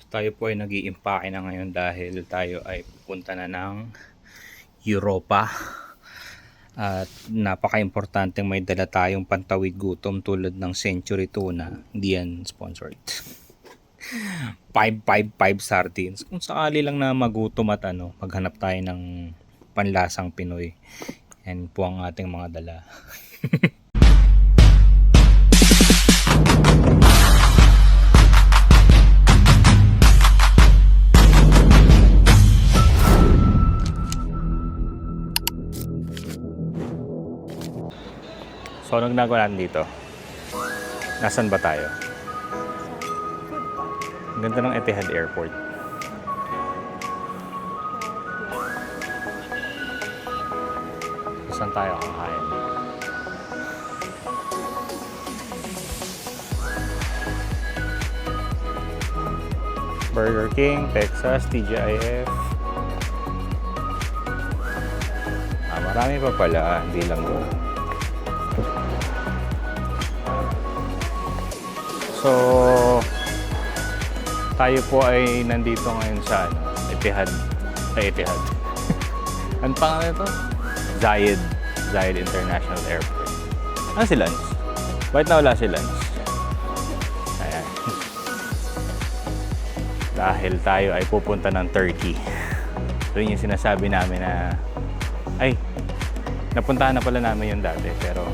Tayo po ay nag-iimpake na ngayon dahil tayo ay pupunta na ng Europa. At napaka-importanteng may dala tayong pantawid gutom tulad ng Century Tuna. Hindi yan sponsored. 555 sardines. Kung sakali lang na magutom at maghanap tayo ng panlasang Pinoy. Yan po ang ating mga dala. So, anong ginagawa natin dito? Nasaan ba tayo? Ang ganda ng Etihad Airport. Saan tayo kakain? Burger King, Texas, TGIF. Marami pa pala, hindi lang doon. So, tayo po ay nandito ngayon sa Etihad. Etihad. Ano pangalan ito? Zayed International Airport. Ano si Lance? Bakit nawala si Lance? Ayan. Dahil tayo ay pupunta ng Turkey. So yun yung sinasabi namin na napuntahan na pala namin yun dati, pero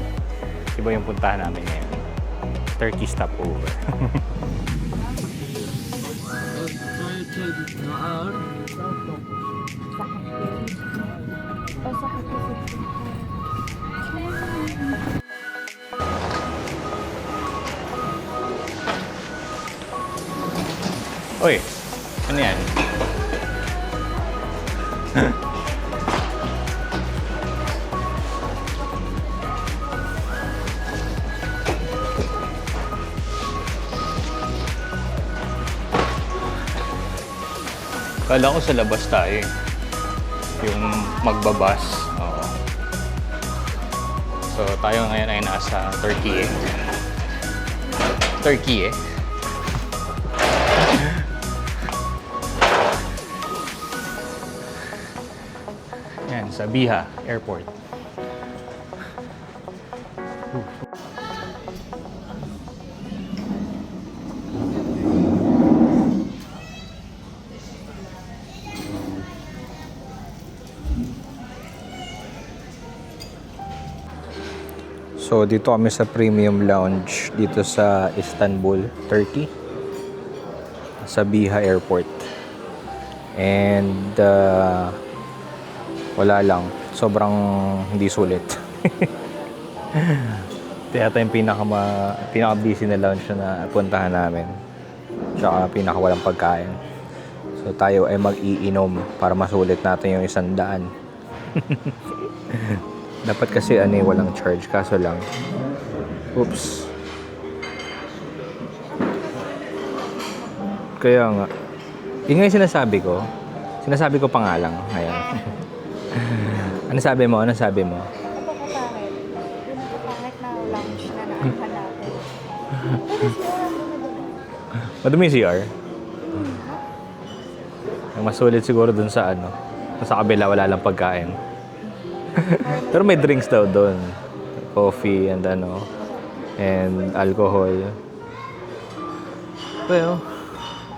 iba yung puntahan namin ngayon. Turkey stopover. Uy, ano yan? Kala ko sa labas tayo eh. Yung magbabas. Oo. So tayo ngayon ay nasa Turkey eh. Turkey eh. Yan, sa Biha Airport. So dito kami sa Premium Lounge dito sa Istanbul, Turkey. Sa Biha Airport. And wala lang. Sobrang hindi sulit. Ito yata yung pinaka-busy na lounge na puntahan namin. Tsaka pinaka-walang pagkain. So tayo ay mag-iinom para masulit natin yung 100. Dapat kasi walang charge, kaso lang. Oops. Kaya nga. Yun nga yung sinasabi ko. Sinasabi ko pa nga lang. Ayan. Ano sabi mo? Ano sabi mo? Napakapangit. Yung napakapangit na lounge na naahan natin. Madumi yung CR? Ang masulit siguro dun sa sa kabila wala lang pagkain. Pero may drinks daw doon. Coffee and and alcohol. Well,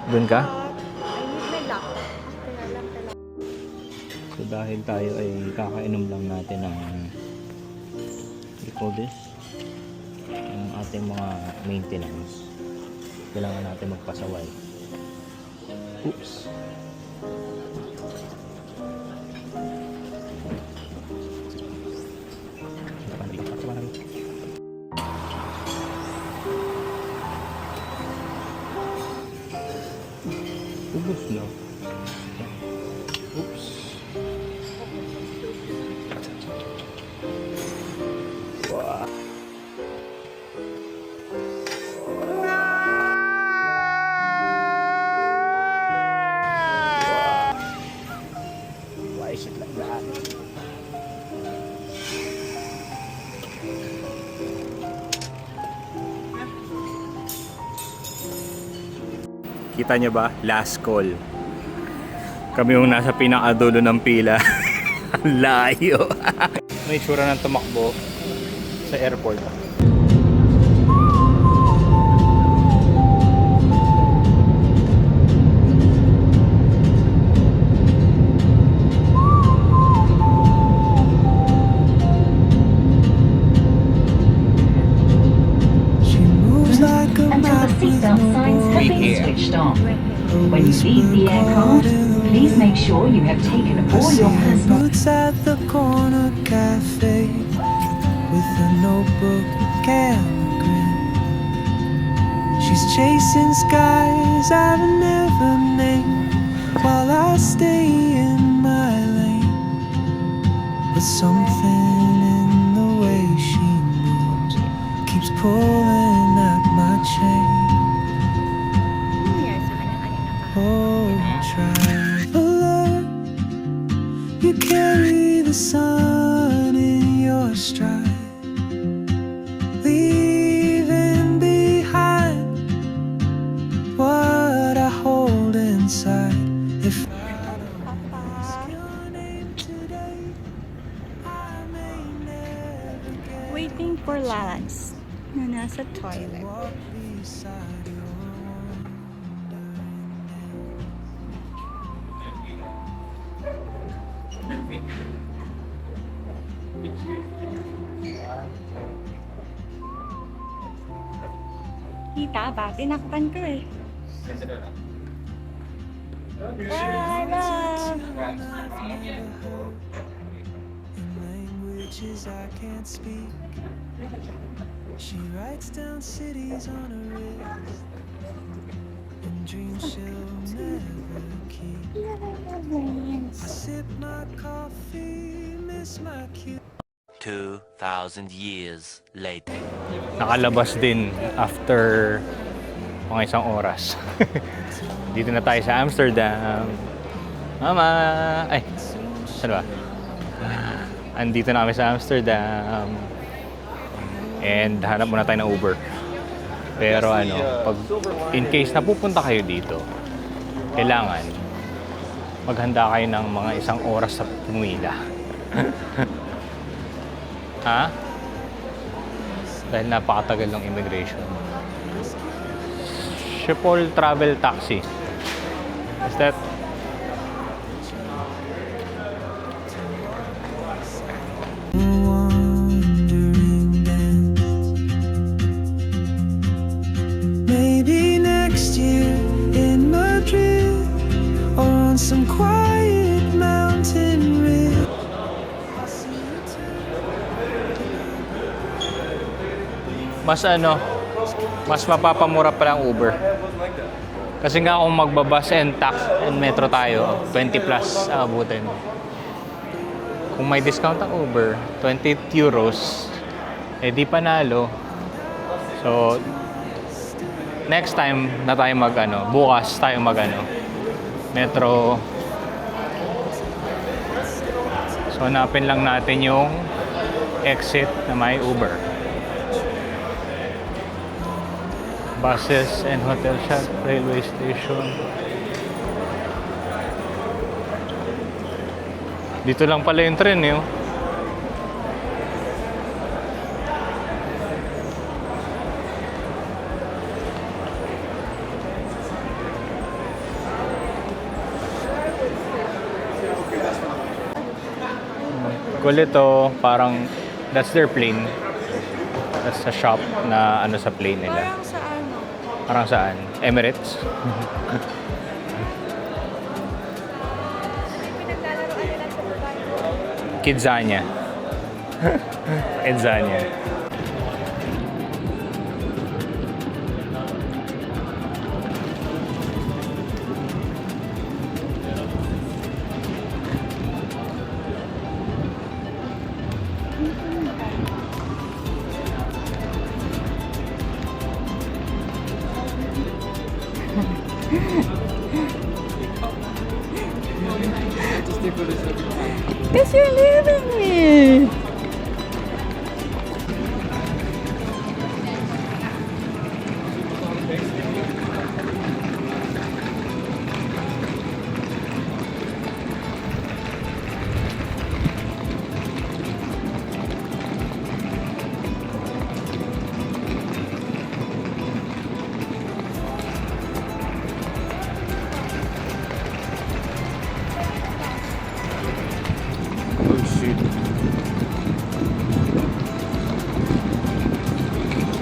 doon ka? I need my lock. So dahil tayo ay kakainom lang natin ng what do you call this? Ang ating mga maintenance. Kailangan natin magpasaway. Oops. Ubus na. Oops. Wow. Why is it like that? Kita nyo ba? Last call. Kami yung nasa pinakadulo ng pila. Ang layo. May tsura ng tumakbo sa airport. Until the seatbelt signs have Wait been here. switched on. When you leave the aircraft, please make sure you have taken all your personal Boots at the corner cafe with a notebook and a grin. She's chasing skies I've never named while I stay in my lane. But something in the way she moves keeps pulling at my chain. Oh, traveler, you carry the sun in your stride, leaving behind what I hold inside. If I don't ask your name today, I may never get Waiting for Lance na nasa toilet. walk beside your wandering Kita ba? Tinakpan ko eh. Bye, love! in languages I can't speak. She writes down cities on her wrist and dreams she'll never keep. I sip my coffee, miss my cue. 2,000 years later. Nakalabas din after mga isang oras. Dito na tayo sa Amsterdam. Mama! Ay, saan ba? Andito na kami sa Amsterdam. And hanap muna tayo ng Uber. Pero ano, pag in case na pupunta kayo dito, kailangan maghanda kayo ng mga isang oras sa pumila. Ha? Dahil napakatagal ng immigration. Schiphol Travel Taxi. Is that? Wandering dance. Maybe next year in Madrid or on some quiet mountain ridge. Mas ano, mas mapapamura pa lang Uber. Kasi nga kung magbabus and tax and metro tayo, 20 plus ang abutin. Kung may discount ang Uber, 20 euros, eh di panalo. So, next time na tayo mag-ano, bukas tayo mag-ano, metro. So, hanapin lang natin yung exit na may Uber. Buses and hotel shop, railway station. Dito lang pala yung tren eh. Oh. Kulit to, parang that's their plane. That's a shop na ano sa plane nila. Parang sa ano? Parang saan? Emirates? Pinaglalaroan nila sa Dubai. Kidzania. Kidzania. Because you're leaving me.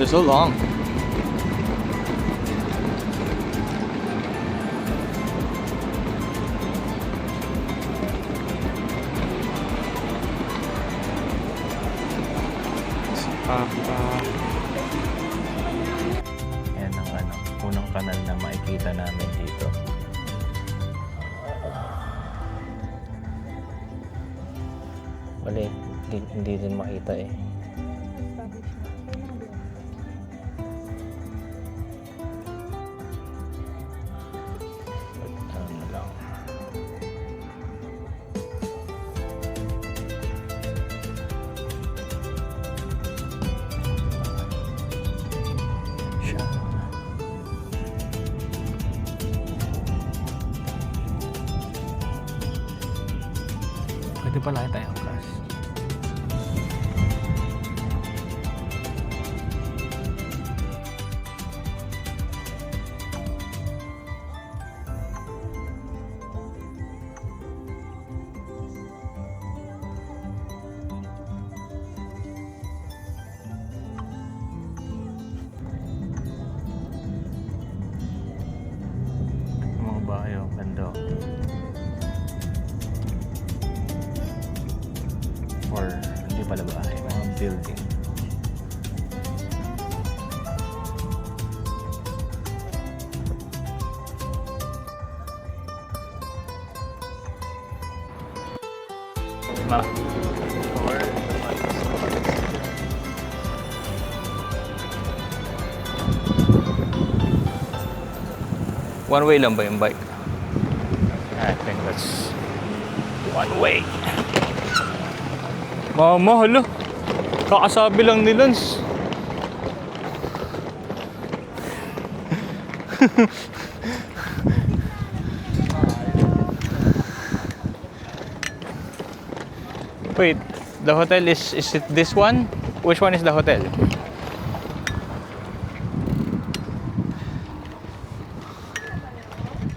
it's so long. Yan ang unang kanal na makikita namin dito. Wala hindi din makita eh. Ano lang. Siya. Pwede pala tayong class. Mga bahay, oh, ganda. Or hindi pala bahay, mga building. One way lang ba yung bike? I think that's one way. Mama, hala. Kakasabi lang ni Lance. Wait, the hotel is it this one? Which one is the hotel?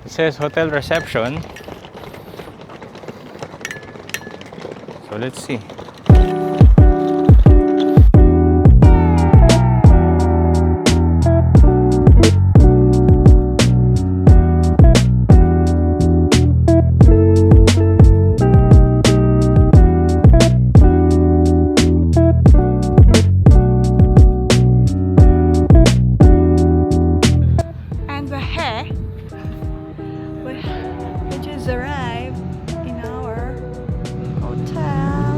It says hotel reception. So let's see. And we're here. We just arrived in our hotel.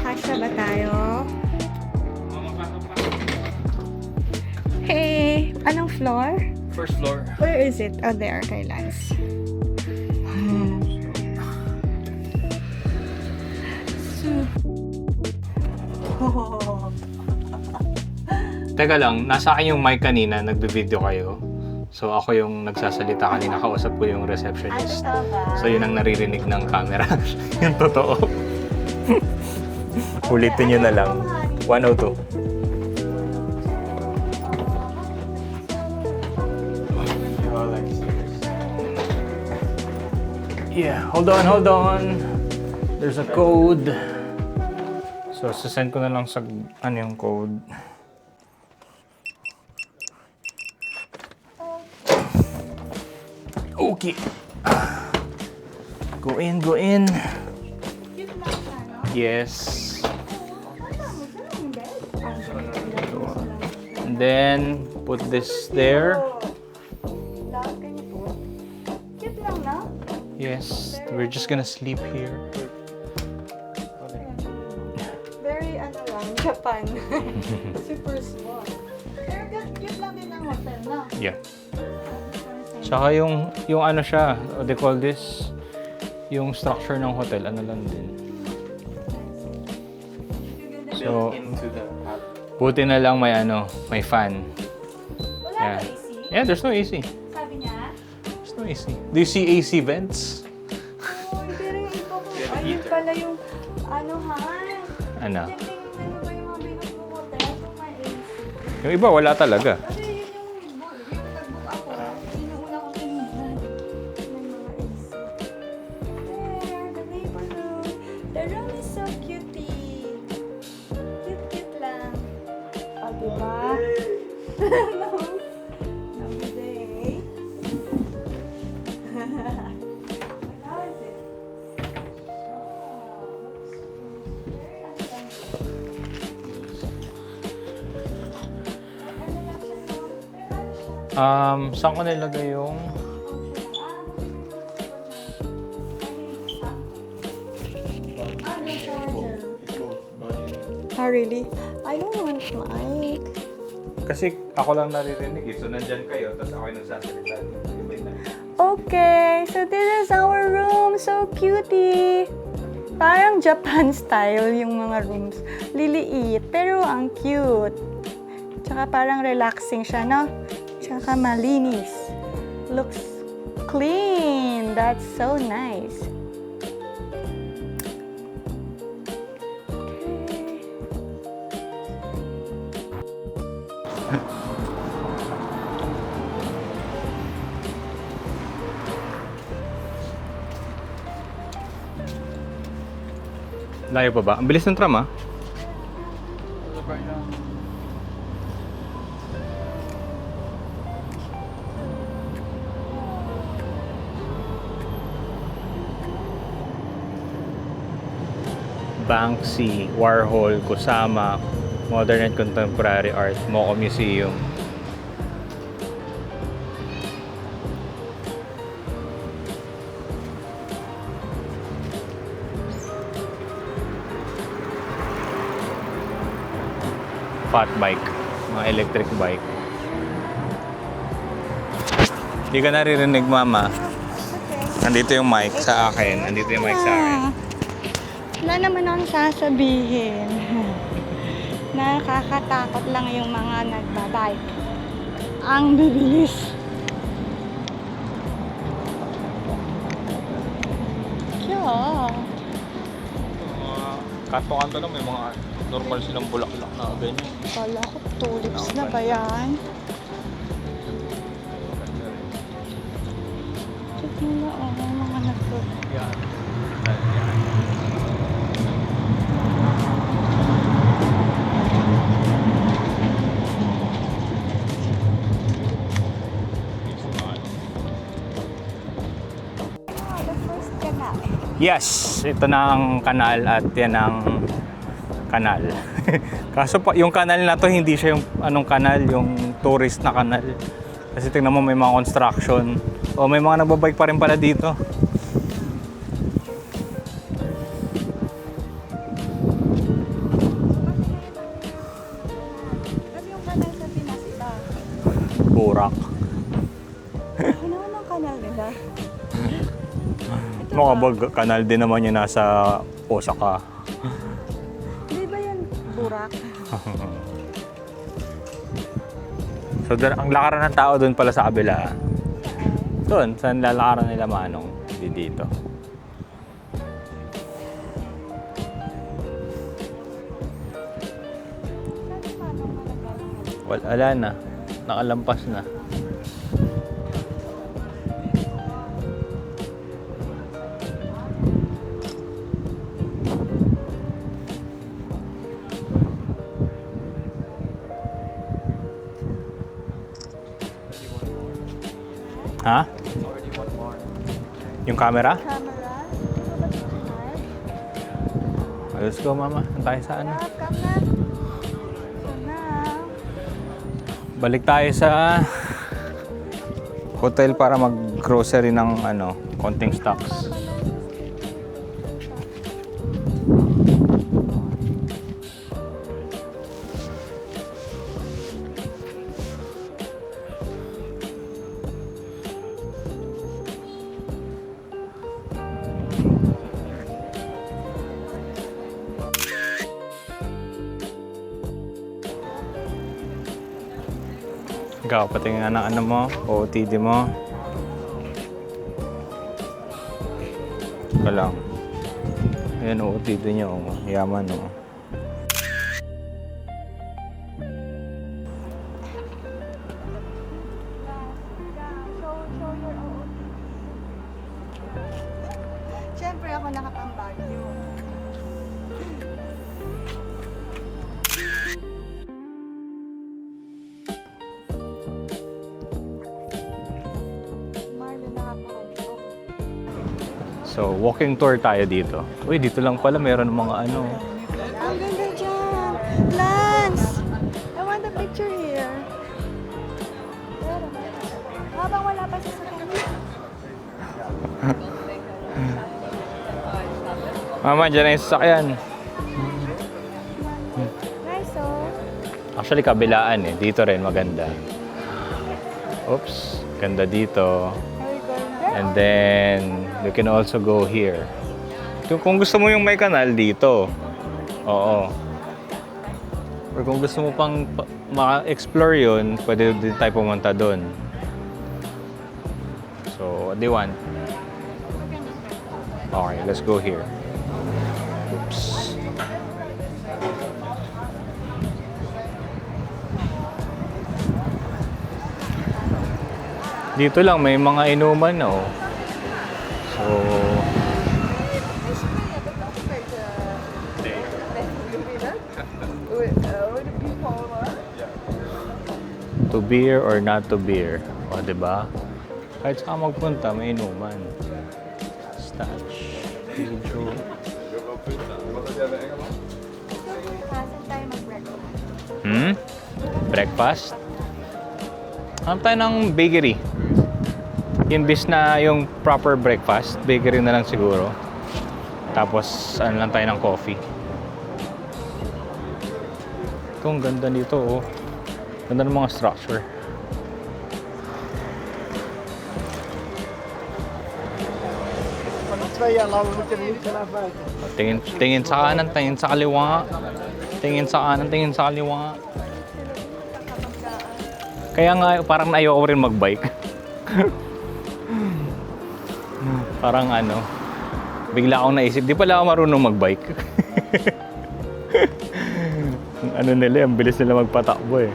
Kasya ba tayo? Hey, anong floor? First floor. Where is it? Oh, there, kay Lance. Teka lang, nasa akin yung mic kanina, nagbe-video kayo. So ako yung nagsasalita kanina, kausap ko yung receptionist. So yun ang naririnig ng camera. Yung totoo. Ulitin nyo na lang. 102. Yeah, hold on. There's a code. So, sasend ko na lang sa yung code. Okay. Go in. Yes. And then, put this there. Cute lang, no? Yes, we're just gonna sleep here. Very, Japan. Super small. Pero cute lang din ang hotel, no? Yeah. Tsaka yung ano siya, what they call this, yung structure ng hotel, ano lang din. So, buti na lang may fan. Wala Yeah. ba AC? Yeah, there's no AC. Sabi niya? There's no AC. Do you see AC vents? Oh, pero yung iba ko, ayun pala yung, ano ha? Ano? Siyempre yung ano ba yung mga binubuo mo hotel, kung may AC. Yung iba, wala talaga. Kasi yun yung nag-book ako, yun yung una kong tinignan. May mga AC. There, the neighborhood. The room is so cutie. Cute lang. O, diba? No. No day. How is it? Saan ko nilagay yung... Oh, really? I don't want mic. Kasi ako lang naririnig eh. So, nandyan kayo, tapos ako yung nagsasalita. Okay, so this is our room. So cutie. Parang Japan style yung mga rooms. Liliit, pero ang cute. Tsaka parang relaxing siya, no? Tsaka malinis. Looks clean. That's so nice. Okay. Layo pa ba? Ang bilis ng tram ah. Banksy, Warhol, Kusama, Modern and Contemporary Art, Moco Museum. Fat bike, mga electric bike. Hindi ka naririnig, mama. Nandito yung mic sa akin. Nandito yung mic sa akin. Wala naman akong sasabihin. Nakakatakot lang yung mga nagbabike. Ang bibilis. Yeah. Kanto-kanto lang, may mga normal silang bulaklak na ganyan. Kala ko tulips na ba yan? Check mo na mga nagpapalak. Yan. The first canal. Yes, ito na ang kanal at yan ang kanal. Kaso pa, yung kanal na to hindi siya yung anong kanal, yung tourist na kanal. Kasi tingnan mo may mga construction. O may mga nagbabike pa rin pala dito. Kasi yung kanal sa Pinas iba. Burak. Ano ang kanal nila? Mga bag kanal din naman yung nasa Osaka. Di ba yan burak? So ang lakaran ng tao doon pala sa kabila. Doon, saan lalakaran nila Manong? Hindi dito. Wala na. Nakalampas na. Ha? Yung camera? Camera? Let's go, mama. Tayo sa ano? Come na. Come na. Balik tayo sa hotel para mag-grocery ng konting stocks. Ikaw, pati nga ng ano mo, OOTD mo. Ika lang. Ayan, OOTD niya, oh. Yaman, oh. Siyempre ako nakatambag yun. Marvin, nakakahagpok. So, walking tour tayo dito. Uy, dito lang pala meron ng mga ano. Ang ganda dyan! Lance! I want a picture here. Pero, habang wala pa sa sakyan. Mama, dyan na yung sasakyan. Nice, oh. Actually, kabilaan eh. Dito rin, maganda. Oops, ganda dito. Very good. And then, you can also go here. Kung gusto mo yung may kanal, dito. Oo. Or kung gusto mo pang ma-explore yun, pwede din tayo pumunta doon. So, what do you want? Okay, let's go here. Oops. Dito lang, may mga inuman, oh. So, to beer or not to beer. O, diba? Kahit saan magpunta, may inuman. Statch. Pedro. Saan tayo mag-breakfast? Breakfast? Hanap tayo ng bakery. Imbis na yung proper breakfast, bakery na lang siguro. Tapos, ano lang tayo ng coffee. Ito, ang ganda nito, oh. Ganda ng mga structure. Tingin sa kanan, tingin sa kaliwa. Tingin sa kanan, tingin sa kaliwa. Kaya nga, parang ayoko rin magbike. Parang ano, bigla akong naisip, di pala ako marunong magbike. Ano nila, ang bilis nila magpatakbo eh.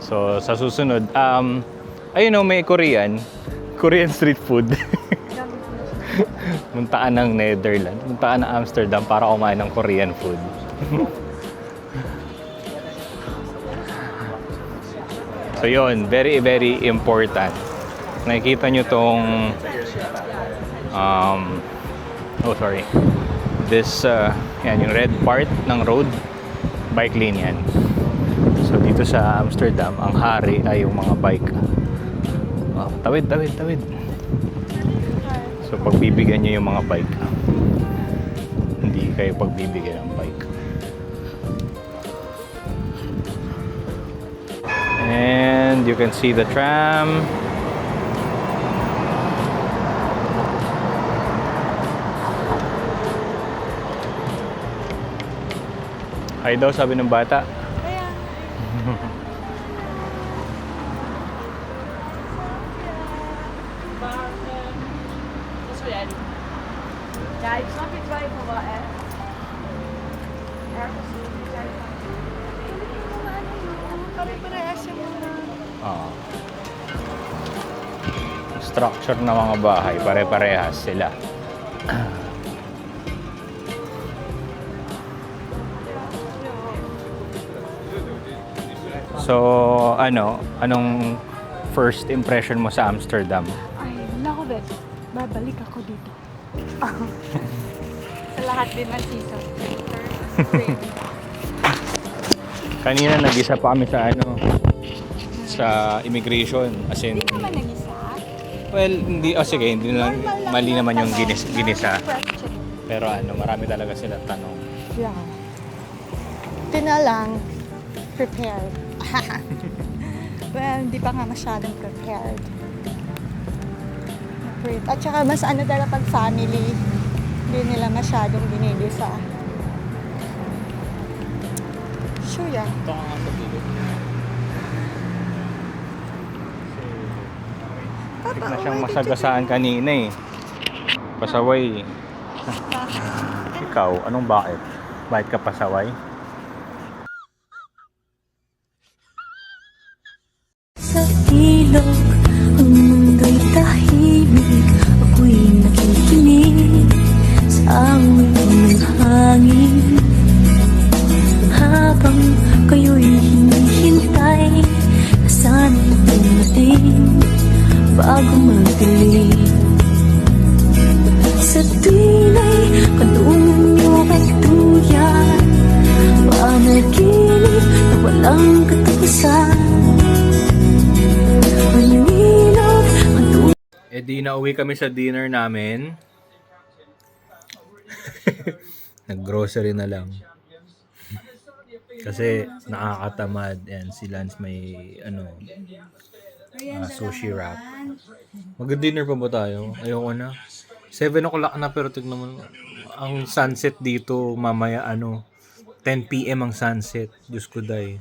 So, sa susunod, ayun o, may Korean street food. Muntaan ng Netherlands, muntaan ng Amsterdam para kumain ng Korean food. So yun, very very important. Nakikita nyo tong this yan, yung red part ng road, bike lane yan. So dito sa Amsterdam, ang hari ay yung mga bike. Oh, tawid. So pagbibigyan nyo yung mga bike, hindi kayo pagbibigyan ng bike. And you can see the tram. Hi daw, sabi ng bata. Kaya, ja, ik snap je twijfel wel echt. Ergens pare-parehas yung mga... Structure ng mga bahay, pare-parehas sila. So, anong first impression mo sa Amsterdam? I love it. Babalik ako dito. Sa lahat din ng season. Kanina nag-isa pa kami sa immigration, as in, Hindi naman nag-isa. well, hindi, sige, hindi lang, mali naman yung ginisa. Question. Pero marami talaga sila tanong. Yeah. Ito na lang, prepared. Well, hindi pa nga masyadong prepared. At saka mas talaga pag family, hindi nila masyadong binigisa. Sure yan. Ito ka nga sa gilid. Kasi na siyang masagasaan kanina eh. Pasaway. Ikaw, anong bakit? Bakit ka pasaway? Sa ilog, ang mundo'y tahimik. Ako'y nakikinig sa awit ng hangin. Habang kayo'y hinihintay na sana'y dumating bago magdilim. Sa tuwing ay kalungan niyo ay tuyan, panaginip na walang katapusan. Manilog ang Eh di nauwi kami sa dinner namin. Nag-grocery na lang. Kasi nakakatamad. Yan, si Lance may sushi wrap. Mag-dinner pa ba tayo? Ayoko na. 7 o'clock na pero tignan mo. Ang sunset dito mamaya 10 p.m. ang sunset. Diyos ko day.